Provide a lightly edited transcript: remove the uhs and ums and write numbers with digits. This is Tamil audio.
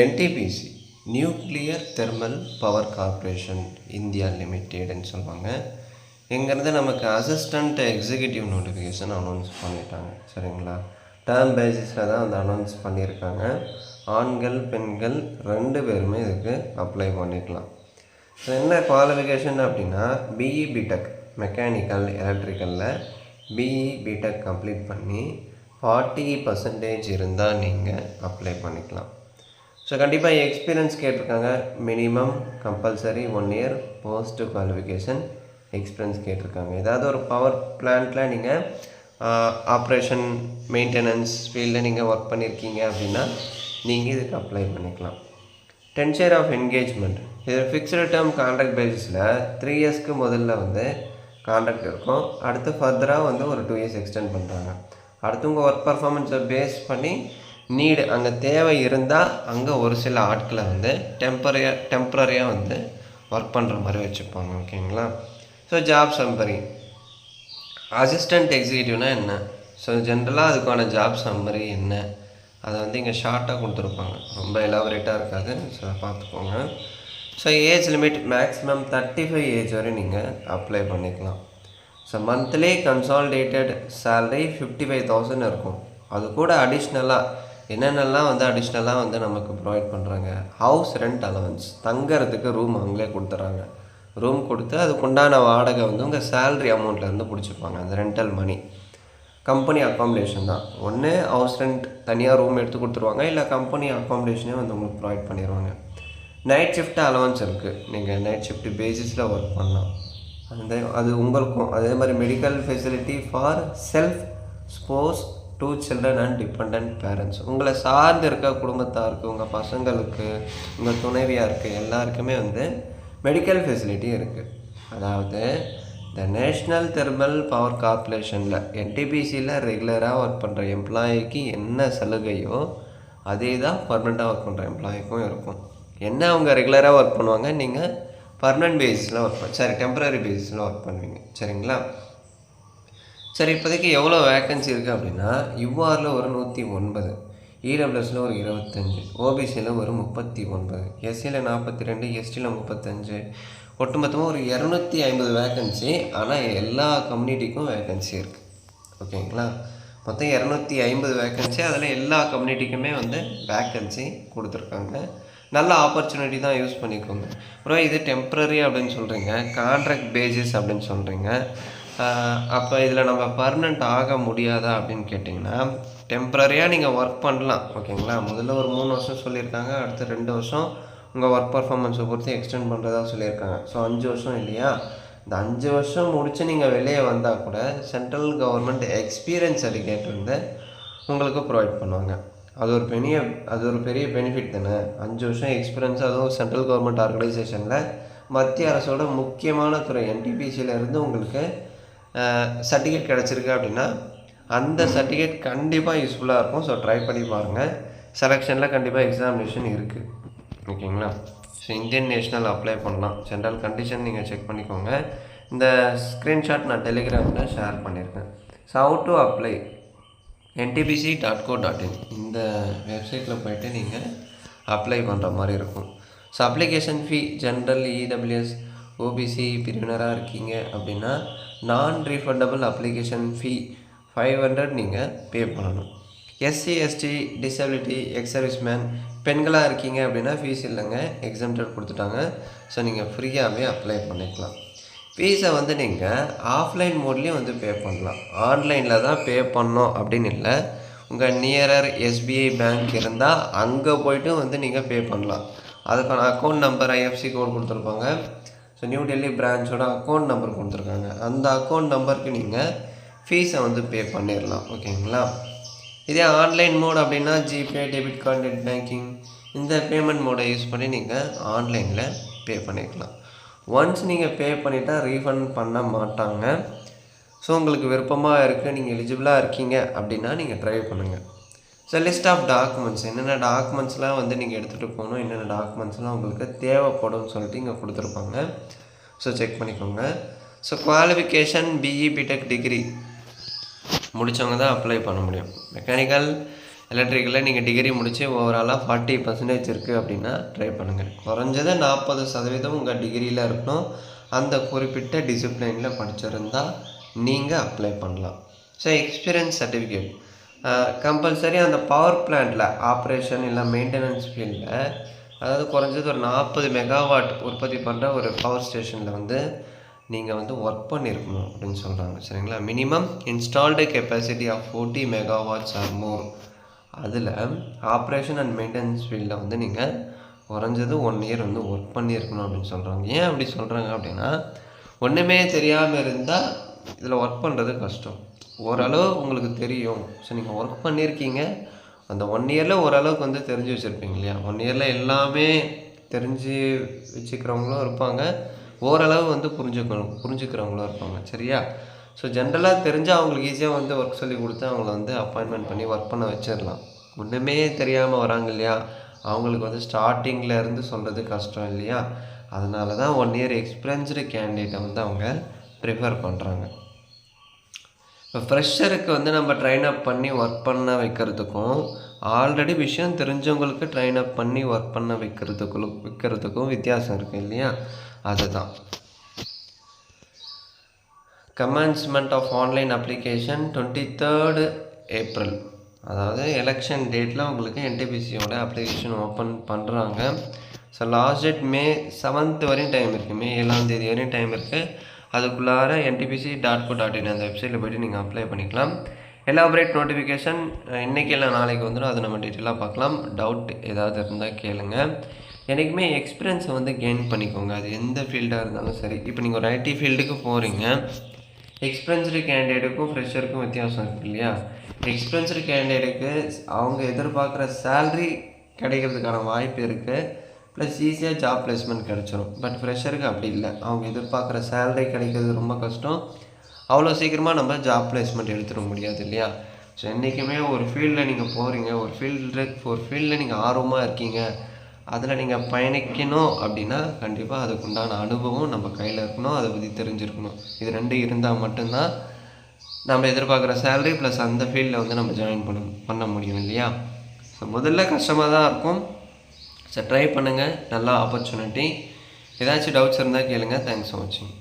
NTPC nuclear thermal power corporation India லிமிட்டெடுன்னு சொல்லுவாங்க. இங்கேருந்து நமக்கு அசிஸ்டண்ட் எக்ஸிக்யூட்டிவ் நோட்டிஃபிகேஷன் அனௌன்ஸ் பண்ணிட்டாங்க. சரிங்களா, டேர்ம் பேசிஸில் தான் வந்து அனௌன்ஸ் பண்ணியிருக்காங்க. ஆண்கள் பெண்கள் 2 பேருமே இதுக்கு அப்ளை பண்ணிக்கலாம். ஸோ என்ன குவாலிஃபிகேஷன் அப்படின்னா பிஇ பிடெக் மெக்கானிக்கல் எலக்ட்ரிக்கலில் பிஇ பிடெக் கம்ப்ளீட் பண்ணி 40% இருந்தால் நீங்கள் அப்ளை பண்ணிக்கலாம். ஸோ கண்டிப்பாக எக்ஸ்பீரியன்ஸ் கேட்டிருக்காங்க. Minimum compulsory 1 year post qualification experience கேட்டிருக்காங்க. ஏதாவது ஒரு பவர் பிளான்ட்டில் நீங்கள் ஆப்ரேஷன் மெயின்டெனன்ஸ் ஃபீல்டில் நீங்கள் ஒர்க் பண்ணியிருக்கீங்க அப்படின்னா நீங்கள் இதுக்கு அப்ளை பண்ணிக்கலாம். 10 இயர் ஆஃப் என்கேஜ்மெண்ட், இது ஃபிக்ஸ்டு டேர்ம் கான்ட்ராக்ட் பேசிஸில் 3 இயர்ஸ்க்கு முதல்ல வந்து கான்ட்ராக்ட் இருக்கும். அடுத்து ஃபர்தராக வந்து ஒரு 2 இயர்ஸ் எக்ஸ்டெண்ட் பண்ணுறாங்க. அடுத்து உங்கள் ஒர்க் பர்ஃபார்மன்ஸை பேஸ் பண்ணி நீடு அங்கே தேவை இருந்தால் அங்கே ஒரு சில ஆட்களை வந்து டெம்பரரியாக வந்து ஒர்க் பண்ணுற மாதிரி வச்சுப்பாங்க. ஓகேங்களா. ஸோ ஜாப் சம்மரி, அசிஸ்டண்ட் எக்ஸிக்யூட்டிவ்னா என்ன, ஸோ ஜென்ரலாக அதுக்கான ஜாப் சம்மரி என்ன, அதை வந்து இங்கே ஷார்ட்டாக கொடுத்துருப்பாங்க, ரொம்ப எலாபரேட்டாக இருக்காது. ஸோ அதை பார்த்துக்கோங்க. So age limit maximum 35 age வரை நீங்கள் அப்ளை பண்ணிக்கலாம். ஸோ மந்த்லி கன்சாலிடேட்டட் சேலரி 55,000 இருக்கும். அது கூட அடிஷ்னலாக என்னென்னலாம் வந்து அடிஷ்னலாக வந்து நமக்கு ப்ரொவைட் பண்ணுறாங்க, ஹவுஸ் ரெண்ட் அலவன்ஸ், தங்கிறதுக்கு ரூம் அவங்களே கொடுத்துட்றாங்க. ரூம் கொடுத்து அதுக்குண்டான வாடகை வந்து உங்கள் சேல்ரி அமௌண்ட்லேருந்து பிடிச்சிப்பாங்க. அந்த ரெண்டல் மணி கம்பெனி அக்காமடேஷன் தான். ஒன்று ஹவுஸ் ரெண்ட் தனியாக ரூம் எடுத்து கொடுத்துருவாங்க, இல்லை கம்பெனி அக்காமடேஷனே வந்து உங்களுக்கு ப்ரொவைட் பண்ணிடுவாங்க. நைட் ஷிஃப்ட் அலவன்ஸ் இருக்குது, நீங்கள் நைட் ஷிஃப்ட் பேசிஸில் ஒர்க் பண்ணலாம். அது உங்களுக்கும் அதே மாதிரி medical facility for self ஸ்போஸ் 2 children and depend parents, உங்களை சார்ந்து இருக்க குடும்பத்தாருக்கு, உங்கள் பசங்களுக்கு, உங்கள் துணைவியாருக்கு எல்லாருக்குமே வந்து மெடிக்கல் ஃபெசிலிட்டி இருக்குது. அதாவது இந்த நேஷ்னல் தெர்மல் பவர் கார்ப்பரேஷனில் என்டிபிசியில் ரெகுலராக ஒர்க் பண்ணுற எம்ப்ளாயிக்கு என்ன சலுகையோ அதே தான் பர்மனெண்ட்டாக ஒர்க் பண்ணுற எம்ப்ளாயிக்கும் இருக்கும். என்ன அவங்க ரெகுலராக ஒர்க் பண்ணுவாங்க, நீங்கள் பர்மனெண்ட் பேசிஸில் ஒர்க் டெம்பரரி பேசிஸில் ஒர்க் பண்ணுவீங்க. சரிங்களா. சரி, இப்போதைக்கு எவ்வளோ வேக்கன்சி இருக்குது அப்படின்னா யூஆரில் ஒரு 109, இடபிள்யூஎஸில் ஒரு 25, ஓபிசியில் ஒரு 39, எஸ்சியில் 42, எஸ்டியில் 35, ஒட்டுமொத்தமாக ஒரு 250 வேக்கன்சி. ஆனால் எல்லா கம்யூனிட்டிக்கும் வேக்கன்சி இருக்குது. ஓகேங்களா. மொத்தம் 250 வேக்கன்சி, அதில் எல்லா கம்யூனிட்டிக்குமே வந்து வேக்கன்சி கொடுத்துருக்காங்க. நல்ல ஆப்பர்ச்சுனிட்டி தான், யூஸ் பண்ணிக்கோங்க. அப்புறம் இது டெம்ப்ரரி அப்படின்னு சொல்கிறீங்க, கான்ட்ராக்ட் பேசிஸ் அப்படின்னு சொல்கிறீங்க. அப்போ இதில் நம்ம பர்மனெண்ட் ஆக முடியாதா அப்படின்னு கேட்டிங்கன்னா டெம்ப்ரரியாக நீங்கள் ஒர்க் பண்ணலாம். ஓகேங்களா. முதல்ல ஒரு 3 வருஷம் சொல்லியிருக்காங்க, அடுத்து 2 வருஷம் உங்கள் ஒர்க் பர்ஃபார்மன்ஸை பொறுத்து எக்ஸ்டெண்ட் பண்ணுறதா சொல்லியிருக்காங்க. ஸோ 5 வருஷம் இல்லையா. இந்த 5 வருஷம் முடித்து நீங்கள் வெளியே வந்தால் கூட சென்ட்ரல் கவர்மெண்ட் எக்ஸ்பீரியன்ஸ் சர்டிஃபிகேட் வந்து உங்களுக்கு ப்ரொவைட் பண்ணுவாங்க. அது ஒரு பெரிய பெனிஃபிட் தானே. 5 வருஷம் எக்ஸ்பீரியன்ஸ், அதுவும் சென்ட்ரல் கவர்மெண்ட் ஆர்கனைசேஷனில் மத்திய அரசோட முக்கியமான துறை என்டிபிசியிலேருந்து உங்களுக்கு சர்டிஃபிகேட் கிடச்சிருக்கு அப்படின்னா அந்த சர்டிஃபிகேட் கண்டிப்பாக யூஸ்ஃபுல்லாக இருக்கும். ஸோ ட்ரை பண்ணி பாருங்கள். செலெக்ஷனில் கண்டிப்பாக எக்ஸாமினேஷன் இருக்குது. ஓகேங்களா. ஸோ இந்தியன் நேஷ்னல் அப்ளை பண்ணலாம். ஜென்ரல் கண்டிஷன் நீங்கள் செக் பண்ணிக்கோங்க. இந்த ஸ்க்ரீன்ஷாட் நான் டெலிகிராமில் ஷேர் பண்ணியிருக்கேன். So how to apply ntpc.co.in இந்த வெப்சைட்டில் போய்ட்டு நீங்கள் அப்ளை பண்ணுற மாதிரி இருக்கும். So application fee general EWS OBC பிரிவினராக இருக்கீங்க அப்படின்னா நான் ரீஃபண்டபிள் அப்ளிகேஷன் ஃபீ 500 நீங்கள் பே பண்ணணும். SC ST disability ex serviceman பெண்களாக இருக்கீங்க அப்படின்னா ஃபீஸ் இல்லைங்க, எக்ஸம்டட் கொடுத்துட்டாங்க. ஸோ நீங்கள் ஃப்ரீயாகவே அப்ளை பண்ணிக்கலாம். ஃபீஸை வந்து நீங்கள் ஆஃப்லைன் மோட்லேயும் வந்து பே பண்ணலாம். ஆன்லைனில் தான் பே பண்ணோம் அப்படின்னு இல்லை. உங்கள் நியரர் எஸ்பிஐ பேங்க் இருந்தால் அங்கே போய்ட்டு வந்து நீங்கள் பே பண்ணலாம். அதுக்கான அக்கௌண்ட் நம்பர் ஐஎஃப்சி கோட் கொடுத்துருப்பாங்க. ஸோ நியூ டெல்லி பிரான்ச்சோட அக்கௌண்ட் நம்பர் கொடுத்துருக்காங்க. அந்த அக்கௌண்ட் நம்பருக்கு நீங்கள் ஃபீஸை வந்து பே பண்ணிடலாம். ஓகேங்களா. இதே ஆன்லைன் மோட் அப்படின்னா GPay, debit card, net banking இந்த பேமெண்ட் மோடை யூஸ் பண்ணி நீங்கள் ஆன்லைனில் பே பண்ணிக்கலாம். ஒன்ஸ் நீங்கள் பே பண்ணிட்டா ரீஃபண்ட் பண்ண மாட்டாங்க. ஸோ உங்களுக்கு விருப்பமாக இருக்குது, நீங்கள் எலிஜிபிளாக இருக்கீங்க அப்படின்னா நீங்கள் ட்ரை பண்ணுங்கள். ஸோ லிஸ்ட் ஆஃப் டாக்குமெண்ட்ஸ், என்னென்ன டாக்குமெண்ட்ஸ்லாம் வந்து நீங்கள் எடுத்துகிட்டு போகணும், என்னென்ன டாக்குமெண்ட்ஸ்லாம் உங்களுக்கு தேவைப்படும் சொல்லிட்டு இங்கே கொடுத்துருப்பாங்க. ஸோ செக் பண்ணிக்கோங்க. So qualification BE BTech degree முடித்தவங்க தான் அப்ளை பண்ண முடியும். மெக்கானிக்கல் எலக்ட்ரிக்கலில் நீங்கள் டிகிரி முடித்து ஓவராலாக 40% இருக்குது அப்படின்னா ட்ரை பண்ணுங்கள். குறைஞ்சது 40% உங்கள் டிகிரியில் இருக்கணும். அந்த குறிப்பிட்ட டிசிப்ளினில் படிச்சிருந்தால் நீங்கள் அப்ளை பண்ணலாம். ஸோ எக்ஸ்பீரியன்ஸ் சர்டிஃபிகேட் கம்பல்சரி அந்த பவர் பிளான்ட்டில் ஆப்ரேஷன் இல்லை மெயின்டெனன்ஸ் ஃபீல்டில், அதாவது குறைஞ்சது ஒரு 40 மெகாவாட் உற்பத்தி பண்ணுற ஒரு பவர் ஸ்டேஷனில் வந்து நீங்கள் வந்து ஒர்க் பண்ணியிருக்கணும் அப்படின்னு சொல்கிறாங்க. சரிங்களா? Minimum installed capacity of 40 megawatts or more. அதில் ஆப்ரேஷன் அண்ட் மெயின்டெனன்ஸ் ஃபீல்டில் வந்து நீங்கள் குறைஞ்சது 1 இயர் வந்து ஒர்க் பண்ணியிருக்கணும் அப்படின்னு சொல்கிறாங்க. ஏன் அப்படி சொல்கிறாங்க அப்படின்னா, ஒன்றுமே தெரியாமல் இருந்தால் இதில் ஒர்க் பண்ணுறது கஷ்டம். ஓரளவு உங்களுக்கு தெரியும். ஸோ நீங்கள் ஒர்க் பண்ணியிருக்கீங்க, அந்த 1 இயரில் ஓரளவுக்கு வந்து தெரிஞ்சு வச்சுருப்பீங்க இல்லையா? 1 இயரில் எல்லாமே தெரிஞ்சு வச்சுக்கிறவங்களும் இருப்பாங்க, ஓரளவு வந்து புரிஞ்சுக்கிறவங்களும் இருப்பாங்க. சரியா? ஸோ ஜென்ரலாக தெரிஞ்சால் அவங்களுக்கு ஈஸியாக வந்து ஒர்க் சொல்லி கொடுத்து அவங்கள வந்து அப்பாயின்மெண்ட் பண்ணி ஒர்க் பண்ண வச்சிடலாம். ஒன்றுமே தெரியாமல் வராங்க இல்லையா? அவங்களுக்கு வந்து ஸ்டார்டிங்கில் இருந்து சொல்கிறது கஷ்டம் இல்லையா? அதனால தான் 1 இயர் எக்ஸ்பீரியன்ஸ்டு கேண்டிடேட்டை வந்து அவங்க ப்ரிஃபர் பண்ணுறாங்க. இப்போ ஃப்ரெஷருக்கு வந்து நம்ம ட்ரெயின் அப் பண்ணி ஒர்க் பண்ண வைக்கிறதுக்கும், ஆல்ரெடி விஷயம் தெரிஞ்சவங்களுக்கு ட்ரெயின் அப் பண்ணி ஒர்க் பண்ண வைக்கிறதுக்கும் வித்தியாசம் இருக்குது இல்லையா? அதுதான். Commencement of online application 23rd April, அதாவது எலெக்ஷன் டேட்டில் உங்களுக்கு என்டிபிசியோட அப்ளிகேஷன் ஓப்பன் பண்ணுறாங்க. So last date May 7th வரையும் டைம் இருக்குது. May 7ஆம் தேதி வரையும் டைம் இருக்குது. அதுக்குள்ளார ntpc.co.in அந்த வெப்சைட்டில் போய்ட்டு நீங்கள் அப்ளை பண்ணிக்கலாம். எலாபரேட் நோட்டிஃபிகேஷன் இன்றைக்கி இல்லை நாளைக்கு வந்துடும். அதை நம்ம டீட்டெயிலாக பார்க்கலாம். டவுட் ஏதாவது இருந்தால் கேளுங்க. என்றைக்குமே எக்ஸ்பீரியன்ஸை வந்து கெயின் பண்ணிக்கோங்க, அது எந்த ஃபீல்டாக இருந்தாலும் சரி. இப்போ நீங்கள் ஒரு ஐடி ஃபீல்டுக்கு போகிறீங்க, எக்ஸ்பீரியன்ஸ்டு கேண்டிடேட்டுக்கும் ஃப்ரெஷருக்கும் வித்தியாசம் இருக்குது இல்லையா? எக்ஸ்பீரியன்ஸ்டு கேண்டிடேட்டுக்கு அவங்க எதிர்பார்க்குற சேல்ரி கிடைக்கிறதுக்கான வாய்ப்பு இருக்குது, ப்ளஸ் ஈஸியாக ஜாப் பிளேஸ்மெண்ட் கிடச்சிரும். பட் ஃப்ரெஷருக்கு அப்படி இல்லை. அவங்க எதிர்பார்க்குற சேலரி கிடைக்கிறது ரொம்ப கஷ்டம், அவ்வளோ சீக்கிரமாக நம்ம ஜாப் பிளேஸ்மெண்ட் எடுத்துட முடியாது இல்லையா? ஸோ என்றைக்குமே ஒரு ஃபீல்டில் நீங்கள் போகிறீங்க, ஒரு ஃபீல்டில் நீங்கள் ஆர்வமாக இருக்கீங்க, அதில் நீங்கள் பயணிக்கணும் அப்படின்னா கண்டிப்பாக அதுக்குண்டான அனுபவம் நம்ம கையில் இருக்கணும், அதை பற்றி தெரிஞ்சிருக்கணும். இது 2 இருந்தால் மட்டும்தான் நம்ம எதிர்பார்க்குற சேலரி ப்ளஸ் அந்த ஃபீல்டில் வந்து நம்ம ஜாயின் பண்ண முடியும் இல்லையா? ஸோ முதல்ல கஷ்டமாக தான் இருக்கும். ஸோ ட்ரை பண்ணுங்கள், நல்ல ஆப்பர்ச்சுனிட்டி. ஏதாச்சும் டவுட்ஸ் இருந்தால் கேளுங்கள். தேங்க்ஸ் ஃபார் வாட்சிங்.